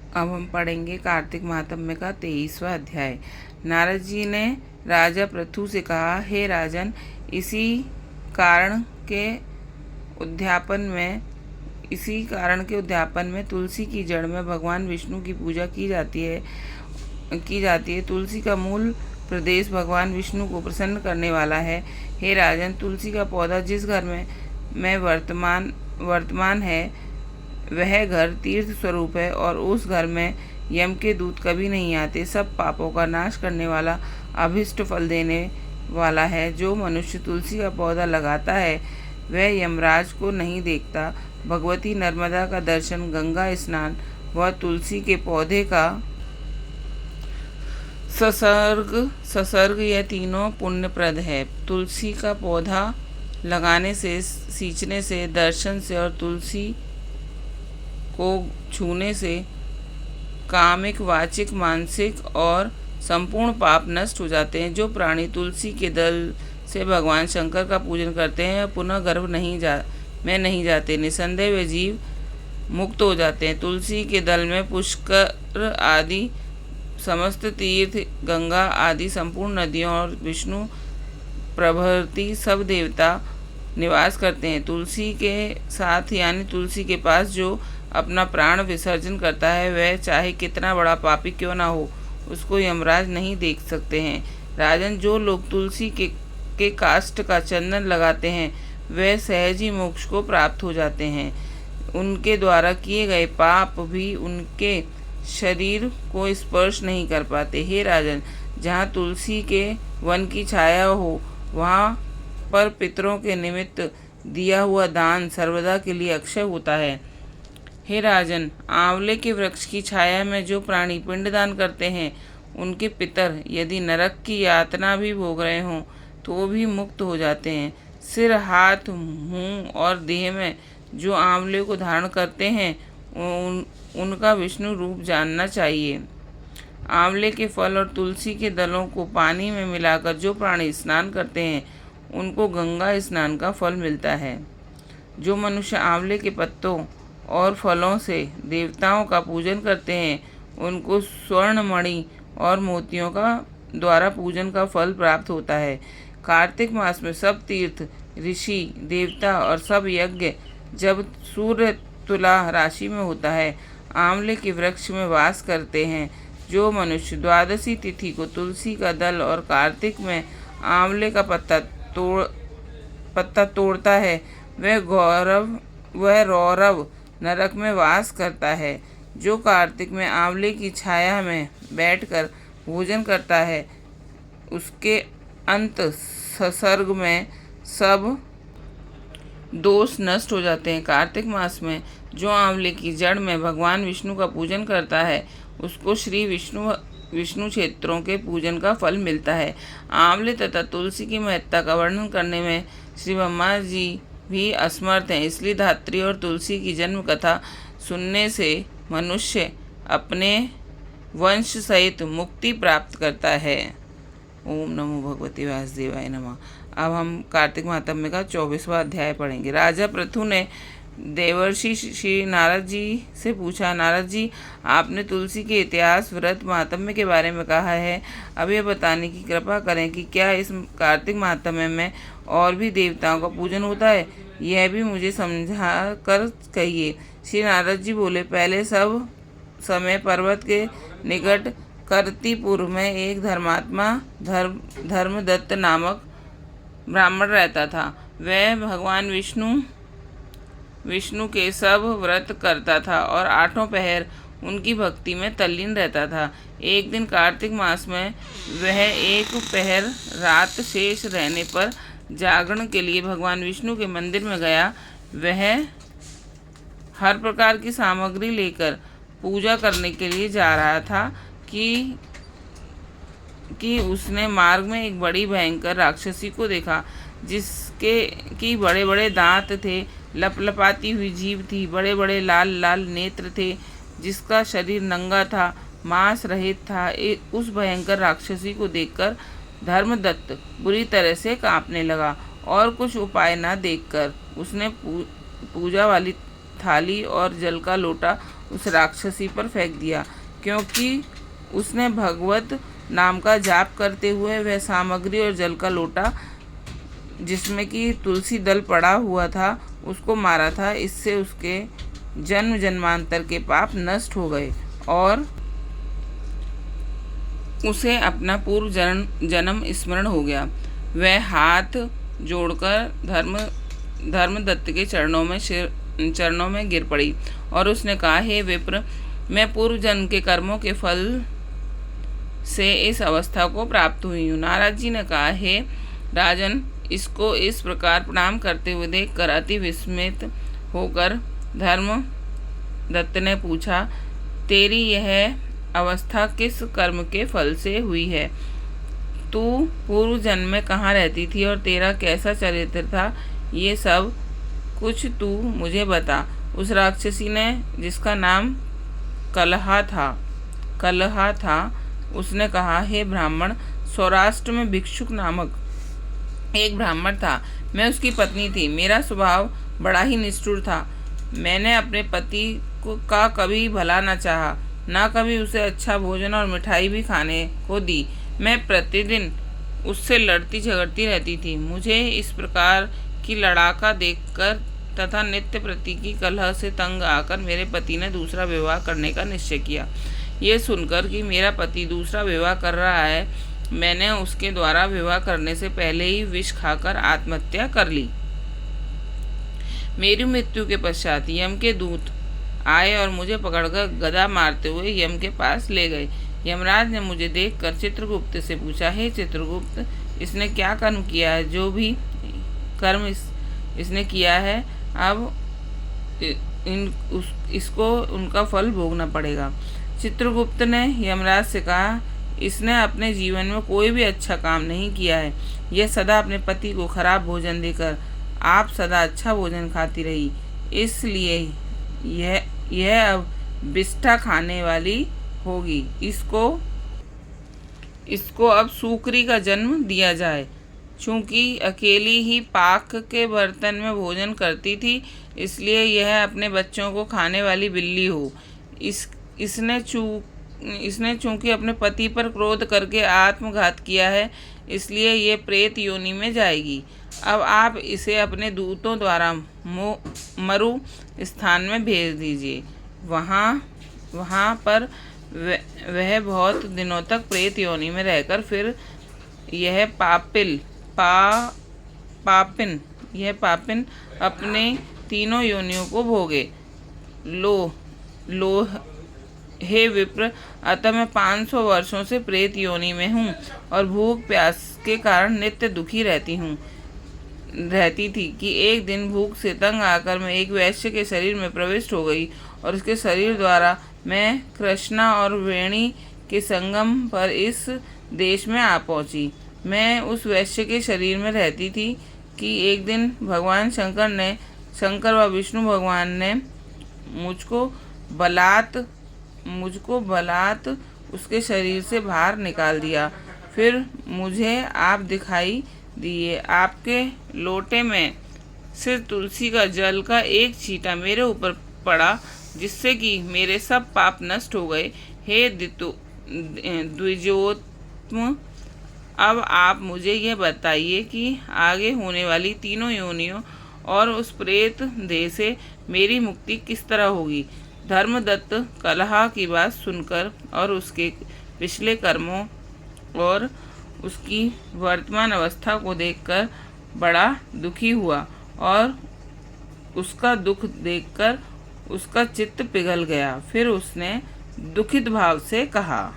अब हम पढ़ेंगे कार्तिक महात्म्य का 23वां अध्याय। नारद जी ने राजा पृथु से कहा, हे राजन, कारण के उद्यापन में तुलसी की जड़ में भगवान विष्णु की पूजा की जाती है। तुलसी का मूल प्रदेश भगवान विष्णु को प्रसन्न करने वाला है। हे राजन, तुलसी का पौधा जिस घर में वर्तमान है वह घर तीर्थ स्वरूप है और उस घर में यम के दूत कभी नहीं आते। सब पापों का नाश करने वाला, अभिष्ट फल देने वाला है। जो मनुष्य तुलसी का पौधा लगाता है वह यमराज को नहीं देखता। भगवती नर्मदा का दर्शन, गंगा स्नान व तुलसी के पौधे का ससर्ग यह तीनों पुण्यप्रद है। तुलसी का पौधा लगाने से, सींचने से, दर्शन से और तुलसी को छूने से कामिक, वाचिक, मानसिक और संपूर्ण पाप नष्ट हो जाते हैं। जो प्राणी तुलसी के दल से भगवान शंकर का पूजन करते हैं पुनः गर्भ में नहीं जाते। निसंदेह वे जीव मुक्त हो जाते हैं। तुलसी के दल में पुष्कर आदि समस्त तीर्थ, गंगा आदि संपूर्ण नदियों और विष्णु प्रभृति सब देवता निवास करते हैं। तुलसी के साथ यानी तुलसी के पास जो अपना प्राण विसर्जन करता है वह चाहे कितना बड़ा पापी क्यों ना हो, उसको यमराज नहीं देख सकते हैं। राजन, जो लोग तुलसी के काष्ठ का चंदन लगाते हैं वे सहज ही मोक्ष को प्राप्त हो जाते हैं। उनके द्वारा किए गए पाप भी उनके शरीर को स्पर्श नहीं कर पाते। हे राजन, जहाँ तुलसी के वन की छाया हो वहाँ पर पितरों के निमित्त दिया हुआ दान सर्वदा के लिए अक्षय होता है। हे राजन, आंवले के वृक्ष की छाया में जो प्राणी पिंडदान करते हैं उनके पितर यदि नरक की यातना भी भोग रहे हों तो भी मुक्त हो जाते हैं। सिर, हाथ, मुंह और देह में जो आंवले को धारण करते हैं उनका विष्णु रूप जानना चाहिए। आंवले के फल और तुलसी के दलों को पानी में मिलाकर जो प्राणी स्नान करते हैं उनको गंगा स्नान का फल मिलता है। जो मनुष्य आंवले के पत्तों और फलों से देवताओं का पूजन करते हैं उनको स्वर्ण मणि और मोतियों का द्वारा पूजन का फल प्राप्त होता है। कार्तिक मास में सब तीर्थ, ऋषि, देवता और सब यज्ञ जब सूर्य तुला राशि में होता है आंवले के वृक्ष में वास करते हैं। जो मनुष्य द्वादशी तिथि को तुलसी का दल और कार्तिक में आंवले का पत्ता तोड़ता है वह रौरव नरक में वास करता है। जो कार्तिक में आंवले की छाया में बैठकर भोजन करता है उसके अंत ससर्ग में सब दोष नष्ट हो जाते हैं। कार्तिक मास में जो आंवले की जड़ में भगवान विष्णु का पूजन करता है उसको श्री विष्णु क्षेत्रों के पूजन का फल मिलता है। आंवले तथा तुलसी की महत्ता का वर्णन करने में श्री ब्रह्मा जी भी असमर्थ हैं। इसलिए धात्री और तुलसी की जन्म कथा सुनने से मनुष्य अपने वंश सहित मुक्ति प्राप्त करता है। ओम नमो भगवते वासुदेवाय नमः। अब हम कार्तिक महात्म्य का 24वां अध्याय पढ़ेंगे। राजा पृथु ने देवर्षि श्री नारद जी से पूछा, नारद जी, आपने तुलसी के इतिहास, व्रत, महात्म्य के बारे में कहा है। अब यह बताने की कृपा करें कि क्या इस कार्तिक महात्म्य में और भी देवताओं का पूजन होता है? यह भी मुझे समझा कर कहिए। श्री नारद जी बोले, पहले सब समय पर्वत के निकट करतीपुर में एक धर्मात्मा धर्मदत्त नामक ब्राह्मण रहता था। वह भगवान विष्णु के सब व्रत करता था और 8 पहर उनकी भक्ति में तल्लीन रहता था। एक दिन कार्तिक मास में वह एक पहर रात शेष रहने पर जागरण के लिए भगवान विष्णु के मंदिर में गया। वह हर प्रकार की सामग्री लेकर पूजा करने के लिए जा रहा था कि उसने मार्ग में एक बड़ी भयंकर राक्षसी को देखा, जिसके बड़े बड़े दांत थे, लपलपाती हुई जीभ थी, बड़े बड़े लाल लाल नेत्र थे, जिसका शरीर नंगा था, मांस रहित था। उस भयंकर राक्षसी को देखकर धर्मदत्त बुरी तरह से कांपने लगा और कुछ उपाय न देखकर उसने पूजा वाली थाली और जल का लोटा उस राक्षसी पर फेंक दिया, क्योंकि उसने भगवत नाम का जाप करते हुए वह सामग्री और जल का लोटा जिसमें कि तुलसी दल पड़ा हुआ था उसको मारा था। इससे उसके जन्म जन्मांतर के पाप नष्ट हो गए और उसे अपना पूर्व जन्म स्मरण हो गया। वह हाथ जोड़कर धर्मदत्त के चरणों में गिर पड़ी और उसने कहा, हे विप्र, मैं पूर्व जन्म के कर्मों के फल से इस अवस्था को प्राप्त हुई हूँ। नारद जी ने कहा, हे राजन, इसको इस प्रकार प्रणाम करते हुए देखकर अति विस्मित होकर धर्मदत्त ने पूछा, तेरी यह अवस्था किस कर्म के फल से हुई है? तू पूर्व जन्म में कहाँ रहती थी और तेरा कैसा चरित्र था? ये सब कुछ तू मुझे बता। उस राक्षसी ने, जिसका नाम कलहा था, उसने कहा, हे ब्राह्मण, सौराष्ट्र में भिक्षुक नामक एक ब्राह्मण था। मैं उसकी पत्नी थी। मेरा स्वभाव बड़ा ही निष्ठुर था। मैंने अपने पति का कभी भला न चाहा, न कभी उसे अच्छा भोजन और मिठाई भी खाने को दी। मैं प्रतिदिन उससे लड़ती झगड़ती रहती थी। मुझे इस प्रकार की लड़ाका देखकर तथा नित्य प्रति की कलह से तंग आकर मेरे पति ने दूसरा विवाह करने का निश्चय किया। ये सुनकर कि मेरा पति दूसरा विवाह कर रहा है, मैंने उसके द्वारा विवाह करने से पहले ही विष खाकर आत्महत्या कर ली। मेरी मृत्यु के पश्चात यम के दूत आए और मुझे पकड़कर गदा मारते हुए यम के पास ले गए। यमराज ने मुझे देखकर चित्रगुप्त से पूछा, हे चित्रगुप्त, इसने क्या कर्म किया है? जो भी कर्म इसने किया है, अब इसको उनका फल भोगना पड़ेगा। चित्रगुप्त ने यमराज से कहा, इसने अपने जीवन में कोई भी अच्छा काम नहीं किया है। यह सदा अपने पति को खराब भोजन देकर आप सदा अच्छा भोजन खाती रही, इसलिए यह अब बिष्ठा खाने वाली होगी। इसको अब सूकरी का जन्म दिया जाए। चूँकि अकेली ही पाक के बर्तन में भोजन करती थी, इसलिए यह अपने बच्चों को खाने वाली बिल्ली हो। इसने चूँकि अपने पति पर क्रोध करके आत्मघात किया है, इसलिए ये प्रेत योनि में जाएगी। अब आप इसे अपने दूतों द्वारा मरु स्थान में भेज दीजिए। वहाँ पर वह बहुत दिनों तक प्रेत योनि में रहकर फिर यह पापिन अपने तीनों योनियों को भोगे। लो हे विप्र, अतः मैं 500 वर्षों से प्रेत योनि में हूँ और भूख प्यास के कारण नित्य दुखी रहती थी कि एक दिन भूख से तंग आकर मैं एक वैश्य के शरीर में प्रविष्ट हो गई और उसके शरीर द्वारा मैं कृष्णा और वेणी के संगम पर इस देश में आ पहुँची। मैं उस वैश्य के शरीर में रहती थी कि एक दिन भगवान शंकर व विष्णु भगवान ने मुझको बलात् उसके शरीर से बाहर निकाल दिया। फिर मुझे आप दिखाई दिए। आपके लोटे में से तुलसी का जल का एक छींटा मेरे ऊपर पड़ा, जिससे कि मेरे सब पाप नष्ट हो गए। हे द्विजोत्तम, अब आप मुझे यह बताइए कि आगे होने वाली तीनों योनियों और उस प्रेत देह से मेरी मुक्ति किस तरह होगी। धर्मदत्त कलहा की बात सुनकर और उसके पिछले कर्मों और उसकी वर्तमान अवस्था को देखकर बड़ा दुखी हुआ और उसका दुख देखकर उसका चित्त पिघल गया। फिर उसने दुखित भाव से कहा,